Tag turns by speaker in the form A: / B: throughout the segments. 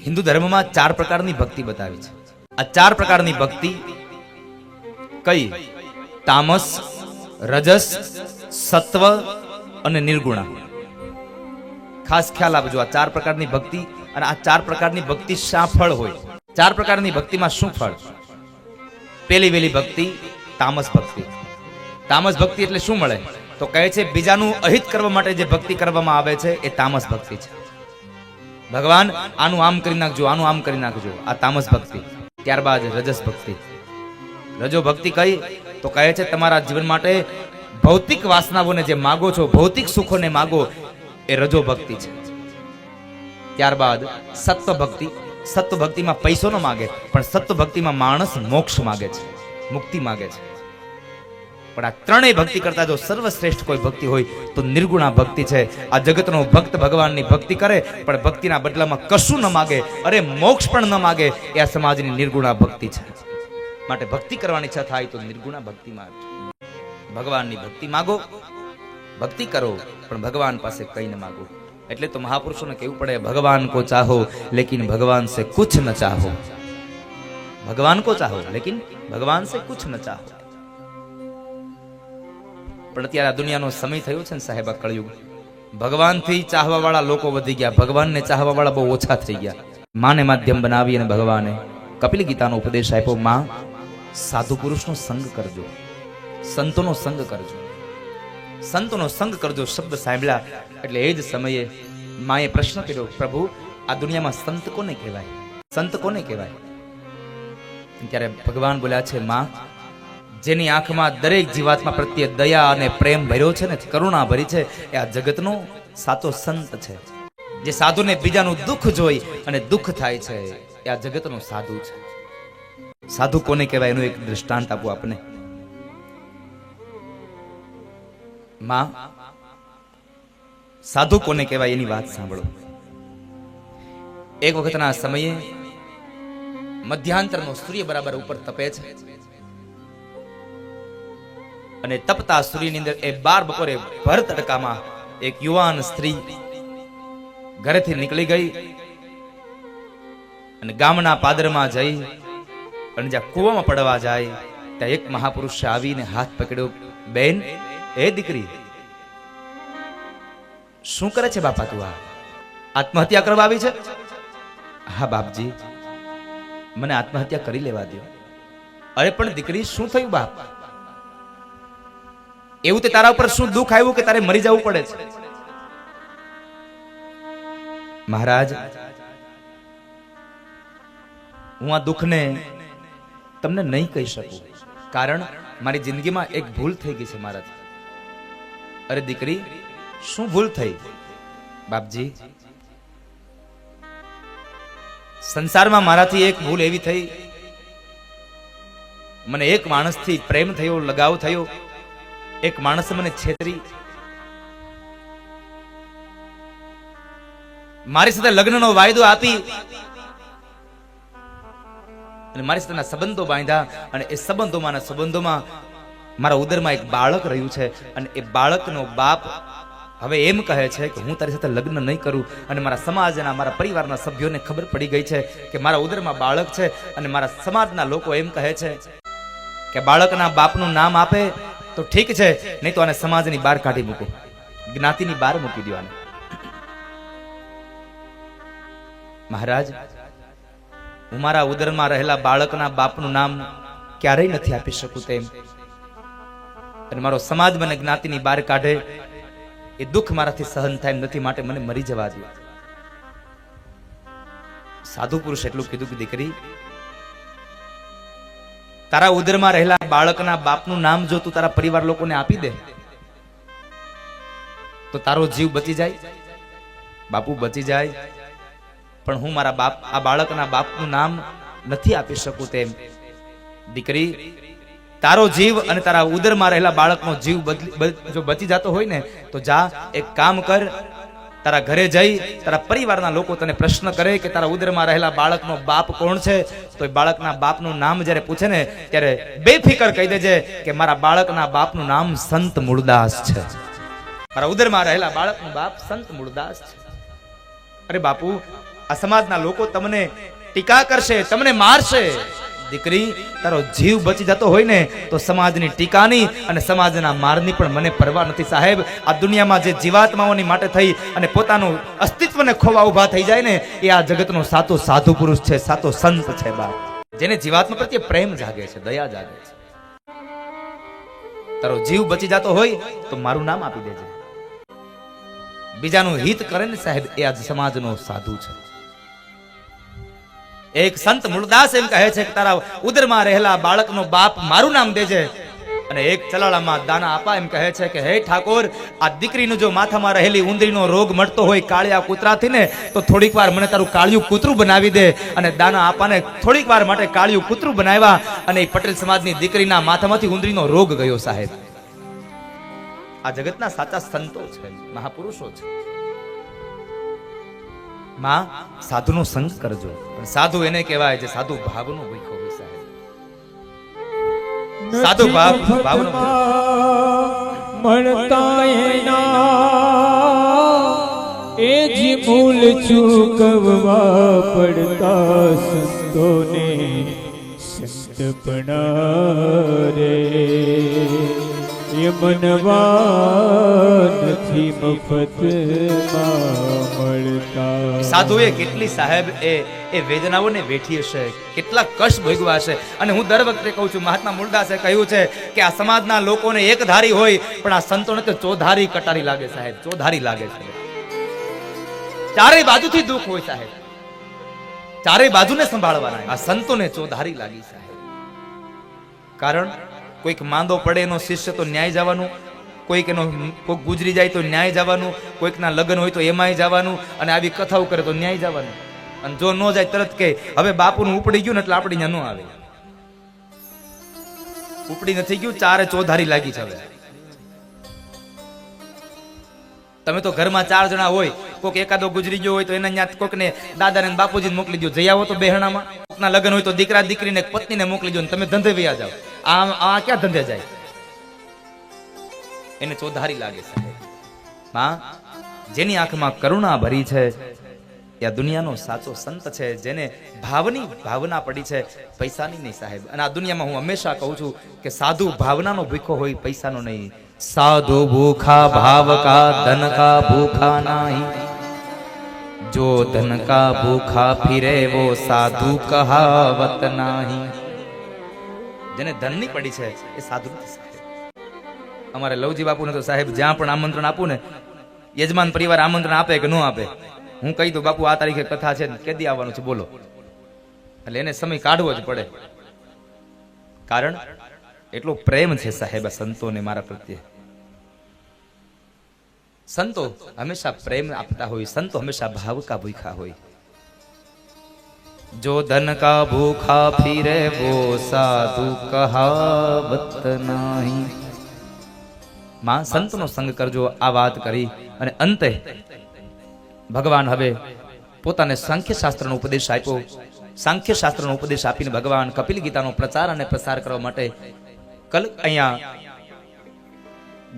A: હિન્દુ ધર્મમાં 4 પ્રકારની ભક્તિ બતાવી છે. આ 4 પ્રકારની ભક્તિ કઈ? તામસ, રજસ, સત્વ અને નિર્ગુણા. ખાસ ખ્યાલ આપજો, આ 4 પ્રકારની ભક્તિ. અને આ 4 પ્રકારની ભક્તિ શા ફળ હોય? 4 પ્રકારની ભક્તિમાં શું ફળ? પહેલી વેલી ભક્તિ તામસ ભક્તિ. તામસ ભક્તિ એટલે શું મળે? તો કહે છે બીજાનું અહિત કરવા માટે જે ભક્તિ કરવામાં આવે છે એ તામસ ભક્તિ છે. ભગવાન આનું આમ કરી નાખજો, આનું આમ કરી નાખજો, આ તામસ ભક્તિ. ત્યારબાદ રજસ ભક્તિ. રજો ભક્તિ કઈ? તો કહે છે તમારા જીવન માટે ભૌતિક વાસનાઓને જે માગો છો, ભૌતિક સુખોને માગો, એ રજો ભક્તિ છે. ત્યારબાદ સત્વ ભક્તિ. સત્વ ભક્તિમાં પૈસો ન માગે, પણ સત્વ ભક્તિમાં માણસ મોક્ષ માગે છે, મુક્તિ માગે છે. પણ આ ત્રણેય ભક્તિ કરતા જો સર્વશ્રેષ્ઠ કોઈ ભક્તિ હોય તો નિર્ગુણા ભક્તિ છે. આ જગતનો ભક્ત ભગવાનની ભક્તિ કરે પણ ભક્તિના બદલામાં કશું ન માગે, અરે મોક્ષ પણ ન માગે, એ આ સમાજની નિર્ગુણા ભક્તિ છે. માટે ભક્તિ કરવાની ઈચ્છા થાય તો નિર્ગુણા ભક્તિમાં ભગવાનની ભક્તિ માગો, ભક્તિ કરો, પણ ભગવાન પાસે કઈ ન માગો. એટલે તો મહાપુરુષોને કહેવું પડે, ભગવાન કો ચાહો લેકિન ભગવાન સે કુછ ન ચાહો. ભગવાન કો ચાહો લેકિન ભગવાન સે કુછ ન ચાહો. પણ અત્યારે આ દુનિયાનો સમય થયો છે ને સાહેબ, આ કળયુગ. ભગવાનથી ચાહવા વાળા લોકો વધી ગયા, ભગવાનને ચાહવા વાળા બહુ ઓછા થઈ ગયા. માને માધ્યમ બનાવી અને ભગવાને કપિલ ગીતાનો ઉપદેશ આપ્યો, માં સાધુ પુરુષનો સંગ કરજો, સંતોનો સંગ કરજો, સંતોનો સંગ કરજો. શબ્દ સાંભળ્યા એટલે એ જ સમયે માએ પ્રશ્ન કર્યો, પ્રભુ આ દુનિયામાં સંત કોને કહેવાય? સંત કોને કહેવાય? ત્યારે ભગવાન બોલ્યા છે, માં જેની આંખમાં દરેક જીવાત્મા પ્રત્યે દયા અને પ્રેમ ભર્યો છે ને, કરુણા ભરી છે, એ આ જગતનો સાચો સંત છે. જે સાધુને બીજાનું દુઃખ જોઈ અને દુઃખ થાય છે, એ આ જગતનો સાધુ છે. સાધુ કોને કહેવાય એનું એક દૃષ્ટાંત આપું આપને. માં સાધુ કોને કહેવાય એની વાત સાંભળો. એક વખતના સમયે મધ્યાંતરનો સૂર્ય બરાબર ઉપર તપે છે અને તપતા સૂર્યની અંદર એ 12 બપોરે ભર તડકામાં એક યુવાન સ્ત્રી ઘરેથી નીકળી ગઈ અને ગામના પાદરમાં જઈ અને જ્યાં કૂવામાં પડવા જાય ત્યાં એક મહાપુરુષે આવીને હાથ પકડ્યો, બેન, એ દીકરી, શું કરે છે બાપા તું? આ આત્મહત્યા કરવા આવી છે? હા બાપજી, મને આત્મહત્યા કરી લેવા દો. અરે પણ દીકરી, શું થયું બાપ? એવું તે તારા ઉપર શું દુઃખ આવ્યું કે તારે મરી જવું પડે છે? મહારાજ, હું આ દુઃખને તમને નહીં કહી શકું, કારણ મારી જિંદગીમાં એક ભૂલ થઈ ગઈ છે મારાથી. અરે દીકરી, શું ભૂલ થઈ? બાપજી, સંસારમાં મારાથી એક ભૂલ એવી થઈ, મને એક માણસથી પ્રેમ થયો, લગાવ થયો. એક માણસે મને છેતરી, મારી સાથે લગ્નનો વાયદો આપી અને મારી સાથેના સંબંધો બાંધ્યા. અને એ સંબંધોમાં મારા ઉદરમાં એક બાળક રહ્યું છે અને એ બાળકનો બાપ હવે એમ કહે છે કે હું તારી સાથે લગ્ન નહીં કરું. અને મારા સમાજના, મારા પરિવારના સભ્યોને ખબર પડી ગઈ છે કે મારા ઉદરમાં બાળક છે અને મારા સમાજના લોકો એમ કહે છે કે બાળકના બાપનું નામ આપે તો ઠીક છે, નહીં તો આને સમાજની બહાર કાઢી મૂકો, જ્ઞાતિની બહાર મૂકી દો આને. મહારાજ, હું મારા ઉદરમાં રહેલા બાળકના બાપનું નામ ક્યારેય નથી આપી શકું તેમ, અને મારો સમાજ મને જ્ઞાતિની બહાર કાઢે એ દુઃખ મારાથી સહન થાય નથી, માટે મને મરી જવા દો. સાધુ પુરુષ એટલું કીધું કે દીકરી, તારા ઉદરમાં રહેલા બાળકના બાપનું નામ જો તું તારા પરિવાર લોકોને આપી દે તો તારો જીવ બચી જાય, બાપુ બચી જાય. પણ હું મારા આ બાળકના બાપનું નામ નથી આપી શકું તેમ. દીકરી, તારો જીવ અને તારા ઉદરમાં રહેલા બાળકનો જીવ જો બચી જતો હોય ને તો જા, એક કામ કર, તારા ઘરે જઈ તારા પરિવારના લોકો તને પ્રશ્ન કરે કે તારા ઉદરમાં રહેલા બાળકનો બાપ કોણ છે, તો એ બાળકના બાપનું નામ જ્યારે પૂછે ને ત્યારે બેફિકર કહી દેજે કે મારા બાળકના બાપનું નામ સંત મૂળદાસ છે. મારા ઉદરમાં રહેલા બાળકનું બાપ સંત મૂળદાસ છે. અરે બાપુ, આ સમાજના લોકો તમને ટીકા કરશે, તમને મારશે. દીકરી, તારો જીવ બચી જતો હોય ને તો સમાજની ટીકાની અને સમાજના મારની પણ મને પરવા નથી સાહેબ. આ દુનિયામાં જે જીવાત્માઓની માટે થઈ અને પોતાનું અસ્તિત્વને ખોવા ઊભા થઈ જાય ને એ આ જગતનો સાચો સાધુ પુરુષ છે, સાચો સંત છે બાપ. જેને જીવાત્મા પ્રત્યે પ્રેમ જાગે છે, દયા જાગે છે. તારો જીવ બચી જતો હોય તો મારું નામ આપી દેજે. બીજાનું હિત કરે ને સાહેબ એ આ સમાજનો સાધુ છે. એક સંત મૂળદાસ એમ કહે છે કે તારા ઉદરમાં રહેલા બાળકનો બાપ મારું નામ દેજે. અને એક ચલાળામાં દાના આપા એમ કહે છે કે હે ઠાકોર, આ દીકરીનું જો માથામાં રહેલી ઉંદરીનો રોગ મળતો હોય કાળિયા કૂતરાથી ને તો થોડીક વાર મને તારું કાળિયું કૂતરું બનાવી દે. અને દાના આપાને થોડીક વાર માટે કાળિયું કૂતરું બનાવ્યા અને પટેલ સમાજની દીકરીના માથામાંથી ઉંદરીનો રોગ ગયો સાહેબ. આ જગતના સાચા સંતો છે, મહાપુરુષો છે. માં, સાધુનો સંગ કરજો. પણ સાધુ એને કહેવાય જે સાધુ ભાવનો ભૂખ્યો હોય સાહેબ. સાધુ ભાવનો
B: મળતા એના એ જી મૂલ ચૂકવવા પડતા સંતોને સંતપણા રે એ મનવા નથી મફતમાં મળતા.
A: સાધુએ કેટલી સાહેબ એ વેદનાઓને વેઠી હશે, કેટલા કષ્ટ ભોગવ્યા હશે. અને હું દર વખતે કહું છું, મહાત્મા મૂળદાસે કહ્યું છે કે આ સમાજના લોકોને એક ધારી હોય પણ આ સંતોને તો ચોધારી કટારી લાગે સાહેબ, ચોધારી લાગે છે. ચારે બાજુથી દુઃખ હોય સાહેબ, ચારે બાજુને સંભાળવાના. આ સંતોને ચોધારી લાગી સાહેબ. કારણ કોઈક માંદો પડે એનો શિષ્ય તો ન્યાય જવાનું, કોઈક ગુજરી જાય તો ન્યાય જવાનું, કોઈકના લગ્ન હોય તો એમાંય જવાનું, અને આવી કથાઓ કરે તો ન્યાય જવાનું. અને જો ન જાય તરત કે હવે બાપુનું ઉપડી ગયું ને એટલે આપણે ત્યાં ન આવે. ઉપડી નથી ગયું, ચારે ચોધારી લાગી છે. હવે તમે તો ઘરમાં 4 જણા હોય, કોઈક એકાદો ગુજરી ગયો હોય તો એના ત્યાં કોઈકને દાદાને બાપુજીને મોકલી દો, જઈ આવો તો બેહણામાં. કોઈકના લગ્ન હોય તો દીકરા દીકરીને પત્નીને મોકલી દો, તમે ધંધે વયા જાઓ. આ ક્યાં ધંધે જાય? એને ચોધારી લાગે સાહેબ. માં, જેની આંખમાં કરુણા ભરી છે એ આ દુનિયાનો સાચો સંત છે, જેને ભાવની ભાવના પડી છે, પૈસાની નહીં સાહેબ. અને આ દુનિયામાં હું હંમેશા કહું છું કે સાધુ ભાવનાનો ભૂખો હોય, પૈસાનો નહીં. સાધુ ભૂખા ભાવ કા ધન કા ભૂખા નહીં, જો ધન કા ભૂખા ફિરે વો સાધુ કહાવત નહીં. જેને ધનની પડી છે એ સાધુ નથી સાહેબ. અમારે લવજી બાપુને તો સાહેબ જ્યાં પણ આમંત્રણ આપું ને, યજમાન પરિવાર આમંત્રણ આપે કે ન આપે, હું કહી દઉં બાપુ આ તારીખે કથા છે, કેદી આવવાનું છે બોલો. એટલે એને સમય કાઢવો જ પડે. કારણ એટલો પ્રેમ છે સાહેબ આ સંતોને મારા પ્રત્યે. સંતો હંમેશા પ્રેમ આપતા હોય, સંતો હંમેશા ભાવ કા ભૂખા હોય. જો ધન કા ભૂખા ફિરે વો સાધુ કહાવત નહીં. માં, સંતનો સંગ કરજો. આ વાત કરી અને અંતે ભગવાન હવે પોતાને સાંખ્ય શાસ્ત્રનો ઉપદેશ આપ્યો. સાંખ્ય શાસ્ત્રનો ઉપદેશ આપીને ભગવાન કપિલ ગીતાનો પ્રચાર અને પ્રસાર કરવા માટે અહીંયા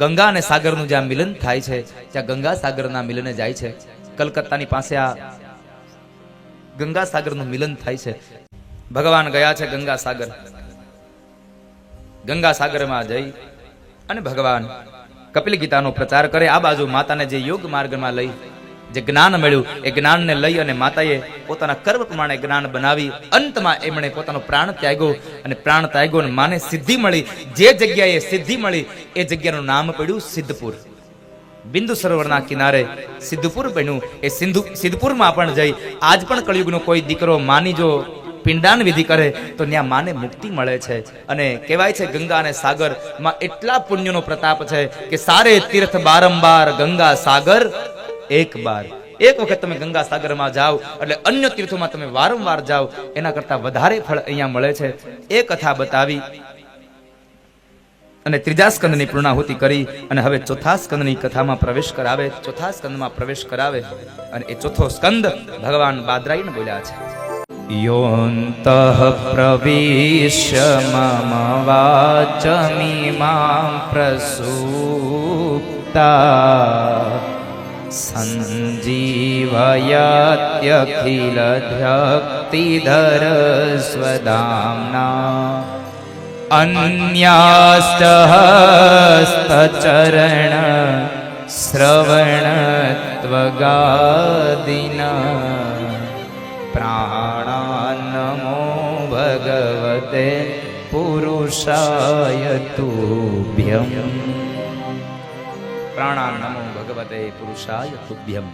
A: ગંગા અને સાગરનું જ્યાં મિલન થાય છે ત્યાં ગંગા સાગરના મિલને જાય છે. કલકત્તાની પાસે આ ગંગા સાગરનું મિલન થાય છે. ભગવાન ગયા છે ગંગા સાગર. ગંગા સાગરમાં જઈ અને ભગવાન કપિલ ગીતાનો પ્રચાર કરે. આ બાજુ માતાને જે યોગ માર્ગમાં લઈ જે જ્ઞાન મળ્યું એ જ્ઞાનને લઈ અને માતાએ પોતાના કર્મ પ્રમાણે જ્ઞાન બનાવી અંતમાં એમણે પોતાનો પ્રાણ ત્યાગ્યો. અને પ્રાણ ત્યાગ્યો અને માને સિદ્ધિ મળી. જે જગ્યાએ સિદ્ધિ મળી એ જગ્યાનું નામ પડ્યું સિદ્ધપુર. બિંદુ સરોવરના કિનારે સિદ્ધપુર બન્યું. એ સિદ્ધપુરમાં પણ જઈ આજ પણ કળિયુગનો કોઈ દીકરો માની જો પિંડાન વિધિ કરે તો ત્યાં માને મુક્તિ મળે છે. અને કહેવાય છે ગંગા અને સાગર માં એટલા પુણ્યનો પ્રતાપ છે કે સારે તીર્થ બારંબાર, ગંગા સાગર એક બાર. એક વખત તમે ગંગા સાગરમાં જાઓ એટલે અન્ય તીર્થોમાં તમે વારંવાર જાઓ એના કરતા વધારે ફળ અહીંયા મળે છે. એ કથા બતાવી અને ત્રીજા સ્કંદની પૂર્ણાહુતિ કરી અને હવે ચોથા સ્કંદની કથામાં પ્રવેશ કરાવે. ચોથા સ્કંદમાં પ્રવેશ કરાવે અને એ ચોથો સ્કંદ ભગવાન બાદરાઈને બોલ્યા છે. યોંતઃ પ્રવિશ્ય મમ વાચમિમાં પ્રસૂક્તા संजीवयात्यखिलभक्तिधर स्वदाम्ना अन्याष्टहस्तचरण श्रवणत्वगादिना प्राणान्नमो भगवते पुरुषाय तुभ्यम् प्राणान्नमो भगवते पुरुषाय तुभ्यम्।